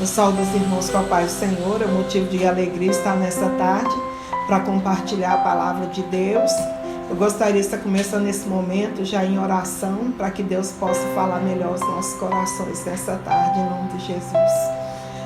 Eu saúdo os irmãos com a paz do Senhor. É motivo de alegria estar nessa tarde para compartilhar a palavra de Deus. Eu gostaria de estar começando esse momento já em oração, para que Deus possa falar melhor aos nossos corações nessa tarde, em nome de Jesus.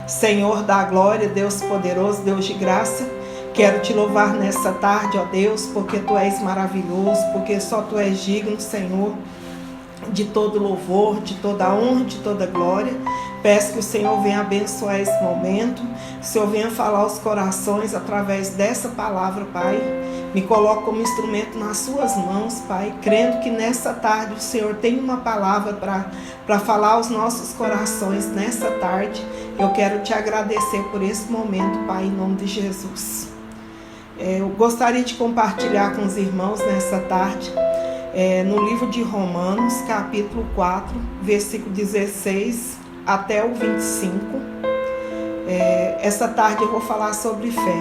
Senhor da glória, Deus poderoso, Deus de graça, quero te louvar nessa tarde, ó Deus, porque tu és maravilhoso, porque só tu és digno, Senhor, de todo louvor, de toda honra, de toda glória. Peço que o Senhor venha abençoar esse momento, que o Senhor venha falar aos corações através dessa palavra, Pai. Me coloco como instrumento nas suas mãos, Pai, crendo que nessa tarde o Senhor tem uma palavra para falar aos nossos corações nessa tarde. Eu quero te agradecer por esse momento, Pai, em nome de Jesus. Eu gostaria de compartilhar com os irmãos nessa tarde, no livro de Romanos, capítulo 4, versículo 16 até o 25. Essa tarde eu vou falar sobre fé.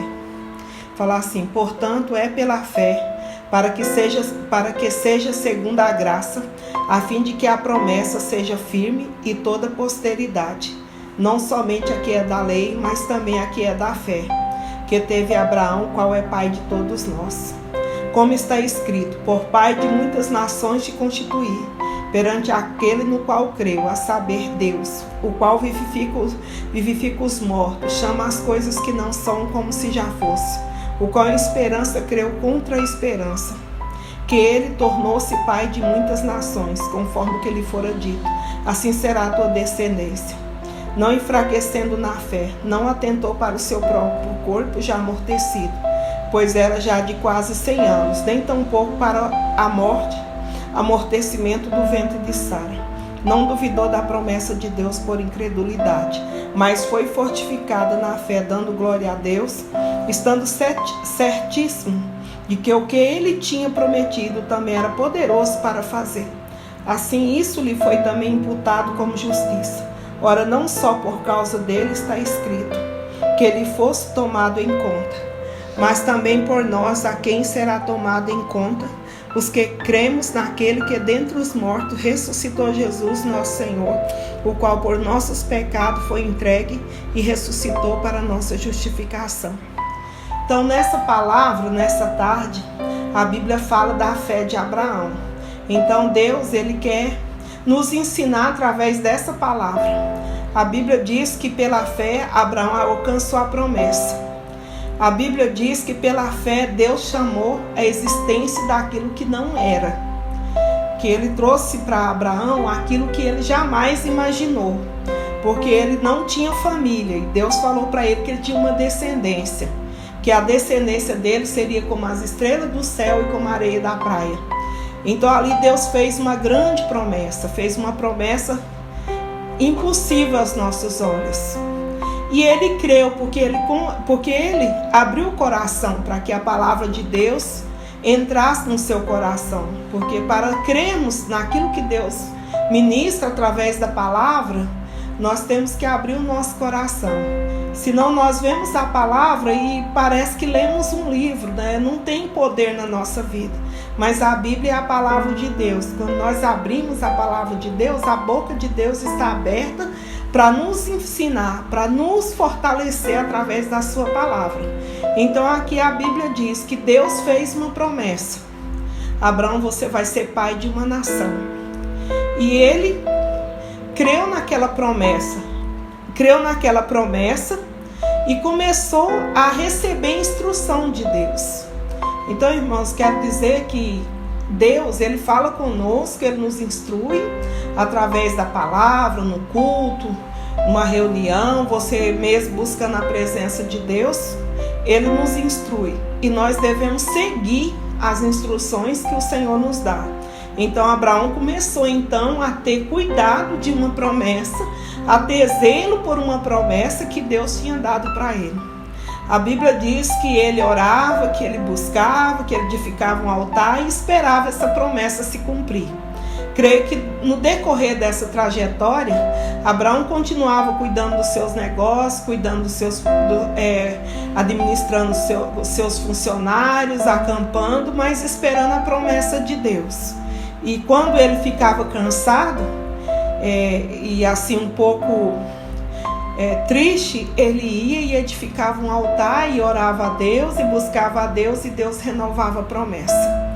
Falar assim: portanto, é pela fé, para que seja segundo a graça, a fim de que a promessa seja firme e toda posteridade. Não somente a que é da lei, mas também a que é da fé, que teve Abraão, qual é pai de todos nós. Como está escrito: por pai de muitas nações te constituí, perante aquele no qual creu, a saber, Deus, o qual vivifica os mortos, chama as coisas que não são como se já fosse, o qual em esperança creu contra a esperança, que ele tornou-se pai de muitas nações, conforme o que lhe fora dito, assim será a tua descendência. Não enfraquecendo na fé, não atentou para o seu próprio corpo já amortecido, pois era já de quase 100 anos, nem tampouco para a morte, amortecimento do ventre de Sara. Não duvidou da promessa de Deus por incredulidade, mas foi fortificada na fé, dando glória a Deus, estando certíssimo de que o que ele tinha prometido também era poderoso para fazer. Assim, isso lhe foi também imputado como justiça. Ora, não só por causa dele está escrito que ele fosse tomado em conta, mas também por nós, a quem será tomado em conta, os que cremos naquele que dentre os mortos ressuscitou Jesus nosso Senhor, o qual por nossos pecados foi entregue e ressuscitou para nossa justificação. Então, nessa palavra, nessa tarde, a Bíblia fala da fé de Abraão. Então, Deus, ele quer nos ensinar através dessa palavra. A Bíblia diz que pela fé Abraão alcançou a promessa. A Bíblia diz que pela fé Deus chamou a existência daquilo que não era. Que ele trouxe para Abraão aquilo que ele jamais imaginou. Porque ele não tinha família. E Deus falou para ele que ele tinha uma descendência. Que a descendência dele seria como as estrelas do céu e como a areia da praia. Então ali Deus fez uma grande promessa. Fez uma promessa impossível aos nossos olhos. E ele creu porque ele abriu o coração para que a palavra de Deus entrasse no seu coração. Porque para crermos naquilo que Deus ministra através da palavra, nós temos que abrir o nosso coração. Senão nós vemos a palavra e parece que lemos um livro, né? Não tem poder na nossa vida. Mas a Bíblia é a palavra de Deus. Quando nós abrimos a palavra de Deus, a boca de Deus está aberta para nos ensinar, para nos fortalecer através da sua palavra. Então aqui a Bíblia diz que Deus fez uma promessa. Abraão, você vai ser pai de uma nação. E ele creu naquela promessa. E começou a receber instrução de Deus. Então, irmãos, quero dizer que Deus, ele fala conosco, ele nos instrui através da palavra, no culto, numa reunião, você mesmo buscando a presença de Deus, ele nos instrui. E nós devemos seguir as instruções que o Senhor nos dá. Então, Abraão começou então a ter cuidado de uma promessa, a ter zelo por uma promessa que Deus tinha dado para ele. A Bíblia diz que ele orava, que ele buscava, que ele edificava um altar e esperava essa promessa se cumprir. Creio que no decorrer dessa trajetória, Abraão continuava cuidando dos seus negócios, administrando os seus funcionários, acampando, mas esperando a promessa de Deus. E quando ele ficava cansado, e assim um pouco triste, ele ia e edificava um altar e orava a Deus e buscava a Deus, e Deus renovava a promessa.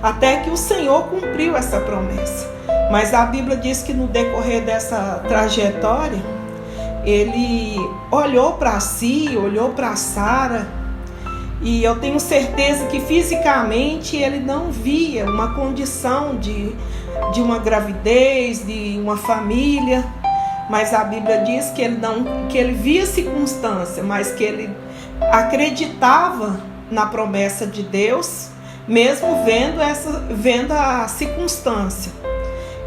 Até que o Senhor cumpriu essa promessa. Mas a Bíblia diz que no decorrer dessa trajetória, ele olhou para si, olhou para Sara, e eu tenho certeza que fisicamente ele não via uma condição de uma gravidez, de uma família, mas a Bíblia diz que ele via circunstância, mas que ele acreditava na promessa de Deus, mesmo vendo a circunstância.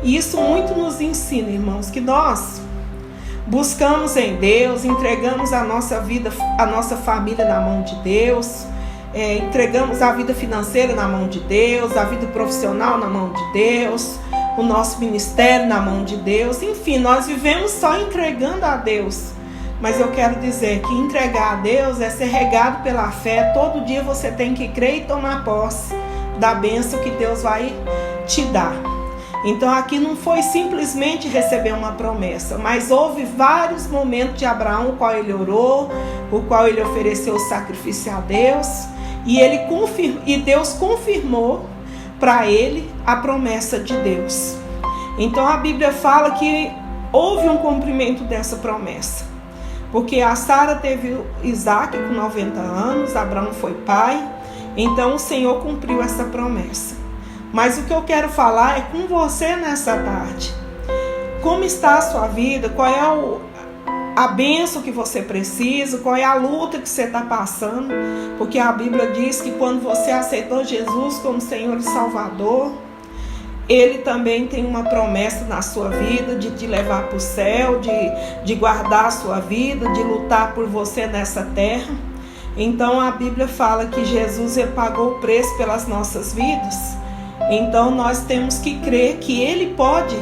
E isso muito nos ensina, irmãos, que nós buscamos em Deus, entregamos a nossa vida, a nossa família na mão de Deus, entregamos a vida financeira na mão de Deus, a vida profissional na mão de Deus, o nosso ministério na mão de Deus. Enfim, nós vivemos só entregando a Deus. Mas eu quero dizer que entregar a Deus é ser regado pela fé. Todo dia você tem que crer e tomar posse da bênção que Deus vai te dar. Então aqui não foi simplesmente receber uma promessa, mas houve vários momentos de Abraão, o qual ele orou, o qual ele ofereceu o sacrifício a Deus, e Deus confirmou para ele a promessa de Deus. Então a Bíblia fala que houve um cumprimento dessa promessa, porque a Sara teve Isaac com 90 anos, Abraão foi pai, então o Senhor cumpriu essa promessa. Mas o que eu quero falar é com você nessa tarde. Como está a sua vida? Qual é a bênção que você precisa? Qual é a luta que você está passando? Porque a Bíblia diz que quando você aceitou Jesus como Senhor e Salvador, Ele também tem uma promessa na sua vida de te levar para o céu, de guardar a sua vida, de lutar por você nessa terra. Então a Bíblia fala que Jesus ele pagou o preço pelas nossas vidas. Então nós temos que crer que Ele pode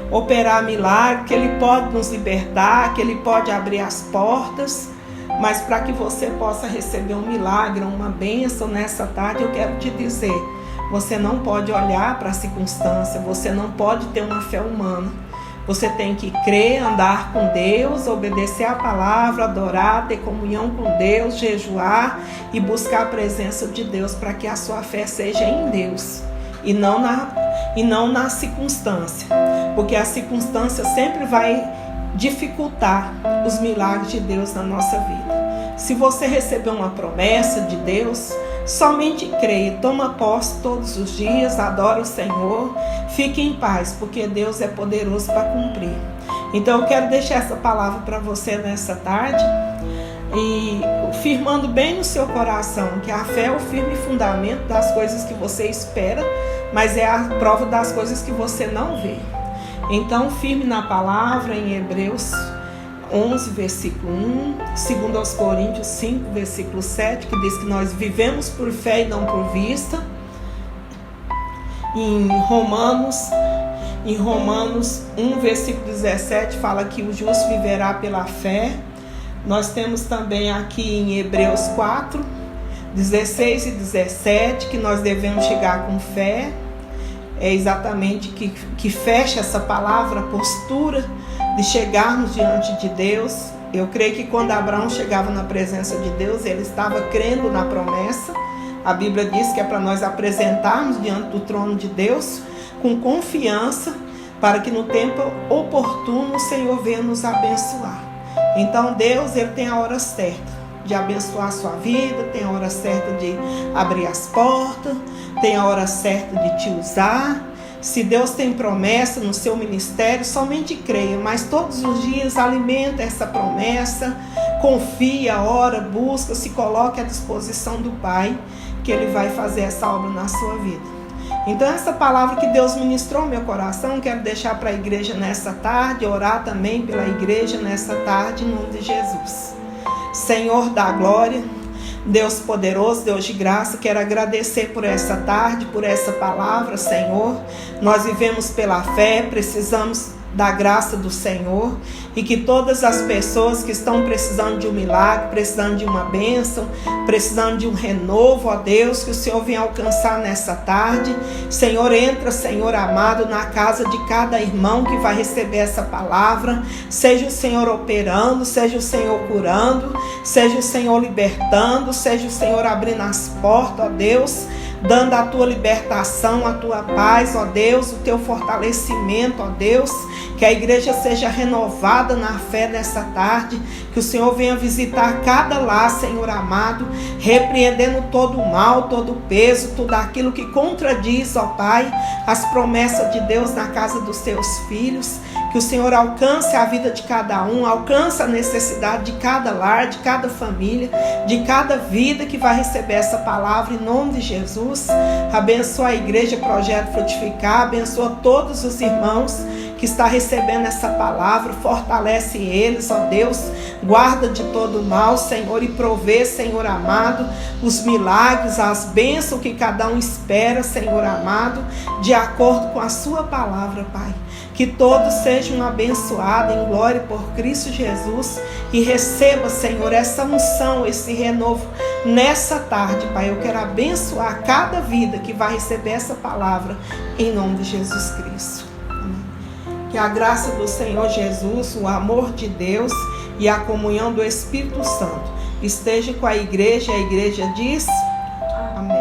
operar milagre, que Ele pode nos libertar, que Ele pode abrir as portas. Mas para que você possa receber um milagre, uma bênção nessa tarde, eu quero te dizer, você não pode olhar para a circunstância, você não pode ter uma fé humana. Você tem que crer, andar com Deus, obedecer a palavra, adorar, ter comunhão com Deus, jejuar e buscar a presença de Deus para que a sua fé seja em Deus. E não na circunstância, porque a circunstância sempre vai dificultar os milagres de Deus na nossa vida. Se você receber uma promessa de Deus, somente creia, toma posse todos os dias, adora o Senhor, fique em paz, porque Deus é poderoso para cumprir. Então eu quero deixar essa palavra para você nessa tarde, e firmando bem no seu coração que a fé é o firme fundamento das coisas que você espera, mas é a prova das coisas que você não vê. Então firme na palavra em Hebreus 11, versículo 1, 2 Coríntios 5, versículo 7, que diz que nós vivemos por fé e não por vista. Em Romanos 1, versículo 17, fala que o justo viverá pela fé. Nós temos também aqui em Hebreus 4, 16 e 17, que nós devemos chegar com fé. É exatamente que fecha essa palavra, a postura de chegarmos diante de Deus. Eu creio que quando Abraão chegava na presença de Deus, ele estava crendo na promessa. A Bíblia diz que é para nós apresentarmos diante do trono de Deus com confiança, para que no tempo oportuno o Senhor venha nos abençoar. Então Deus ele tem a hora certa de abençoar a sua vida, tem a hora certa de abrir as portas, tem a hora certa de te usar. Se Deus tem promessa no seu ministério, somente creia, mas todos os dias alimenta essa promessa, confia, ora, busca, se coloque à disposição do Pai, que Ele vai fazer essa obra na sua vida. Então essa palavra que Deus ministrou no meu coração, quero deixar para a igreja nessa tarde, orar também pela igreja nessa tarde, em nome de Jesus. Senhor da glória, Deus poderoso, Deus de graça, quero agradecer por essa tarde, por essa palavra, Senhor. Nós vivemos pela fé, precisamos da graça do Senhor, e que todas as pessoas que estão precisando de um milagre, precisando de uma bênção, precisando de um renovo, ó Deus, que o Senhor venha alcançar nessa tarde. Senhor, entra, Senhor amado, na casa de cada irmão que vai receber essa palavra. Seja o Senhor operando, seja o Senhor curando, seja o Senhor libertando, seja o Senhor abrindo as portas, ó Deus, dando a tua libertação, a tua paz, ó Deus, o teu fortalecimento, ó Deus, que a igreja seja renovada na fé nessa tarde, que o Senhor venha visitar cada lar, Senhor amado, repreendendo todo o mal, todo o peso, tudo aquilo que contradiz, ó Pai, as promessas de Deus na casa dos teus filhos. Que o Senhor alcance a vida de cada um, alcance a necessidade de cada lar, de cada família, de cada vida que vai receber essa palavra, em nome de Jesus. Abençoa a igreja Projeto Frutificar, abençoa todos os irmãos que está recebendo essa palavra, fortalece eles, ó Deus, guarda de todo o mal, Senhor, e provê, Senhor amado, os milagres, as bênçãos que cada um espera, Senhor amado, de acordo com a sua palavra, Pai. Que todos sejam abençoados em glória por Cristo Jesus e receba, Senhor, essa unção, esse renovo nessa tarde, Pai. Eu quero abençoar cada vida que vai receber essa palavra em nome de Jesus Cristo. Amém. Que a graça do Senhor Jesus, o amor de Deus e a comunhão do Espírito Santo esteja com a igreja. A igreja diz amém.